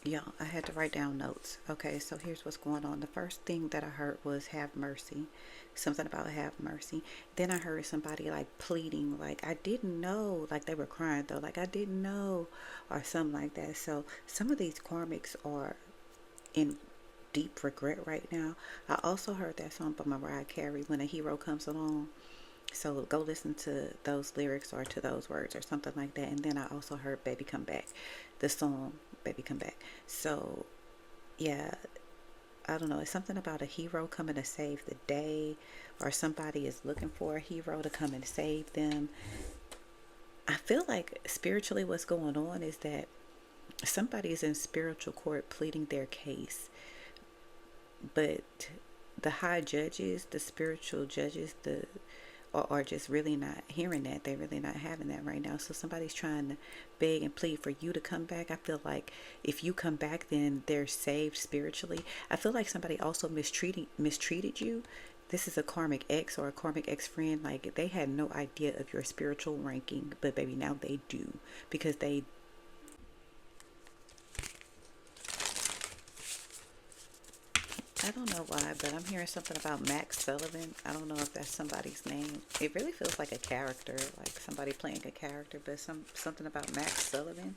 Yeah, I had to write down notes. Okay, so here's what's going on. The first thing that I heard was have mercy. Something about have mercy. Then I heard somebody like pleading, like, I didn't know. Like they were crying though, like, I didn't know, or something like that. So some of these karmics are in deep regret right now. I also heard that song by Mariah Carey, When a Hero Comes Along. So go listen to those lyrics or to those words or something like that. And then I also heard Baby Come Back, the song Baby Come Back. So yeah, I don't know. It's something about a hero coming to save the day, or somebody is looking for a hero to come and save them. I feel like spiritually, what's going on is that somebody is in spiritual court pleading their case, but the high judges, the spiritual judges, are just really not hearing that. They're really not having that right now. So somebody's trying to beg and plead for you to come back. I feel like if you come back, then they're saved spiritually. I feel like somebody also mistreated you. This is a karmic ex or a karmic ex friend. Like they had no idea of your spiritual ranking, but baby, now they do, because they, I don't know why, but I'm hearing something about Max Sullivan. I don't know if that's somebody's name. It really feels like a character, like somebody playing a character, but something about Max Sullivan.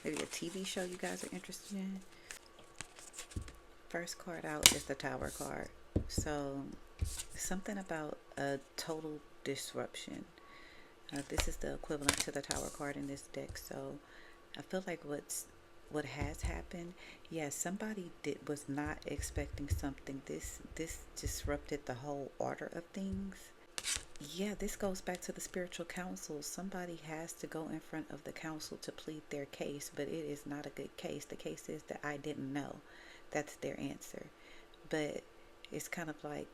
Maybe a TV show you guys are interested in. First card out is the Tower card. So something about a total disruption. This is the equivalent to the Tower card in this deck. So I feel like what has happened, yes, somebody did was not expecting something. This disrupted the whole order of things. Yeah, this goes back to the spiritual council. Somebody has to go in front of the council to plead their case, but it is not a good case. The case is that I didn't know. That's their answer. But it's kind of like,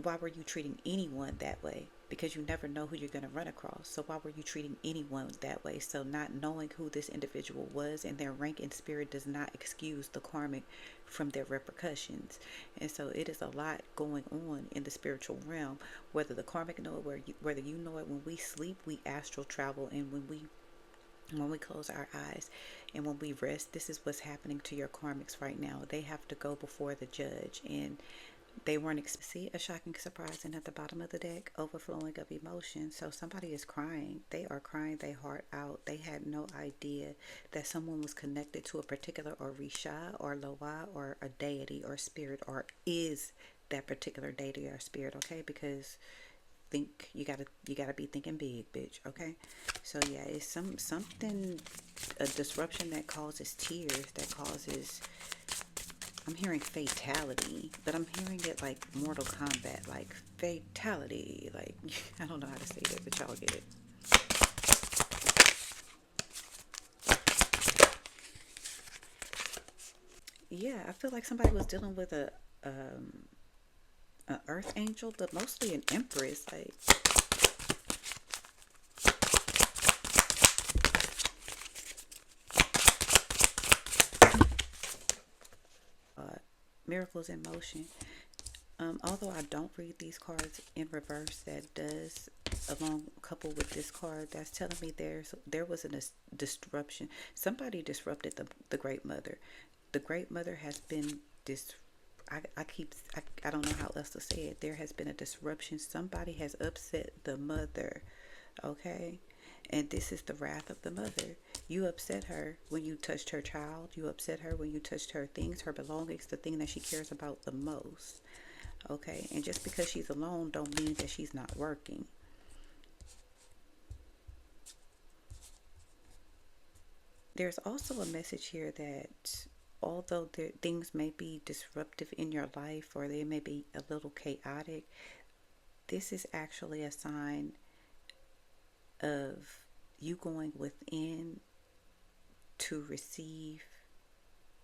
why were you treating anyone that way? Because you never know who you're going to run across. So why were you treating anyone that way? So not knowing who this individual was and their rank in spirit does not excuse the karmic from their repercussions. And so it is a lot going on in the spiritual realm. Whether the karmic know it, whether you know it, when we sleep, we astral travel, and when we close our eyes and when we rest, this is what's happening to your karmics right now. They have to go before the judge, and they weren't see a shocking surprise, and at the bottom of the deck, overflowing of emotion. So somebody is crying. They are crying their heart out. They had no idea that someone was connected to a particular orisha or loa or a deity or spirit, or is that particular deity or spirit. Okay, because think you gotta be thinking big, bitch. Okay, so yeah, it's something, a disruption that causes tears, that causes, I'm hearing fatality, but I'm hearing it like Mortal Kombat, like fatality. Like, I don't know how to say that, but y'all get it. Yeah, I feel like somebody was dealing with a earth angel, but mostly an empress. Like, miracles in motion. Although I don't read these cards in reverse, that does, along coupled with this card, that's telling me there was a disruption. Somebody disrupted the great mother. The great mother has been dis. I don't know how else to say it. There has been a disruption. Somebody has upset the mother. Okay, and this is the wrath of the mother. You upset her when you touched her child. You upset her when you touched her things, her belongings, the thing that she cares about the most. Okay, and just because she's alone don't mean that she's not working. There's also a message here that although things may be disruptive in your life or they may be a little chaotic, this is actually a sign of you going within to receive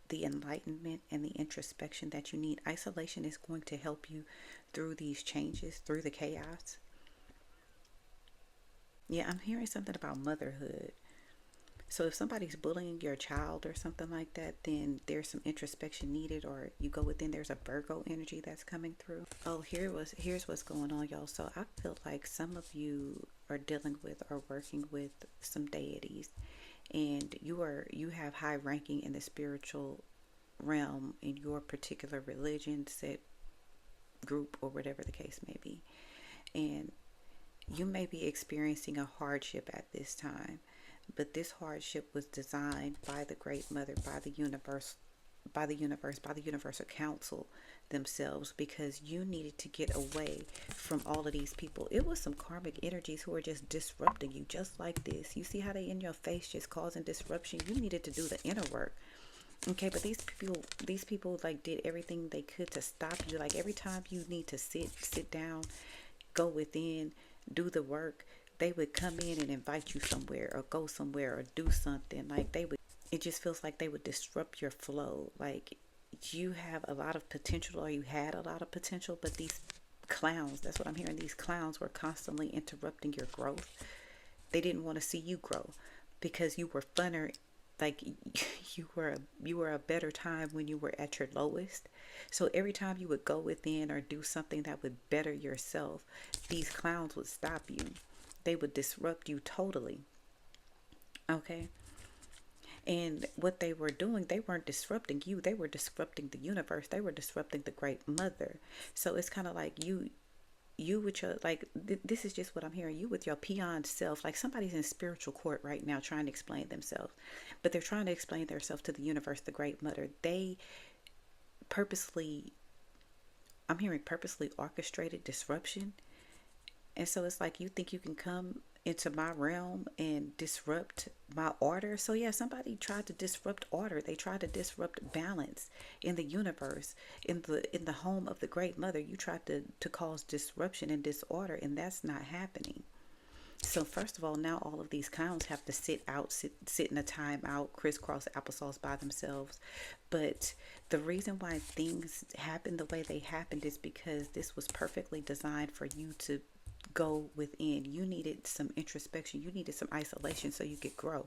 the enlightenment and the introspection that you need. Isolation is going to help you through these changes, through the chaos. Yeah, I'm hearing something about motherhood. So if somebody's bullying your child or something like that, then there's some introspection needed, or you go within. There's a Virgo energy that's coming through. Oh, here's what's going on, y'all. So I feel like some of you are dealing with or working with some deities, and you have high ranking in the spiritual realm in your particular religion, set, group, or whatever the case may be. And you may be experiencing a hardship at this time, but this hardship was designed by the Great Mother, by the Universal Council themselves, because you needed to get away from all of these people. It was some karmic energies who were just disrupting you, just like this. You see how they in your face, just causing disruption? You needed to do the inner work. Okay, but these people like did everything they could to stop you. Like every time you need to sit down, go within, do the work, they would come in and invite you somewhere or go somewhere or do something. Like they would, it just feels like they would disrupt your flow. Like you have a lot of potential, or you had a lot of potential, but these clowns, that's what I'm hearing, these clowns were constantly interrupting your growth. They didn't want to see you grow because you were funner. Like you were a better time when you were at your lowest. So every time you would go within or do something that would better yourself, these clowns would stop you. They would disrupt you totally. Okay. And what they were doing, they weren't disrupting you, they were disrupting the universe, they were disrupting the Great Mother. So it's kind of like you with your like this is just what I'm hearing, you with your peon self, like somebody's in spiritual court right now trying to explain themselves, but they're trying to explain themselves to the universe, the Great Mother. They purposely, I'm hearing purposely orchestrated disruption. And so it's like you think you can come into my realm and disrupt my order. So yeah, somebody tried to disrupt order. They tried to disrupt balance in the universe, in the home of the Great Mother. You tried to cause disruption and disorder, and that's not happening. So first of all, now all of these clowns have to sit in a timeout, crisscross applesauce by themselves. But the reason why things happened the way they happened is because this was perfectly designed for you to go within. You needed some introspection. You needed some isolation so you could grow.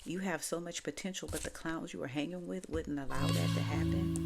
You have so much potential, but the clowns you were hanging with wouldn't allow that to happen.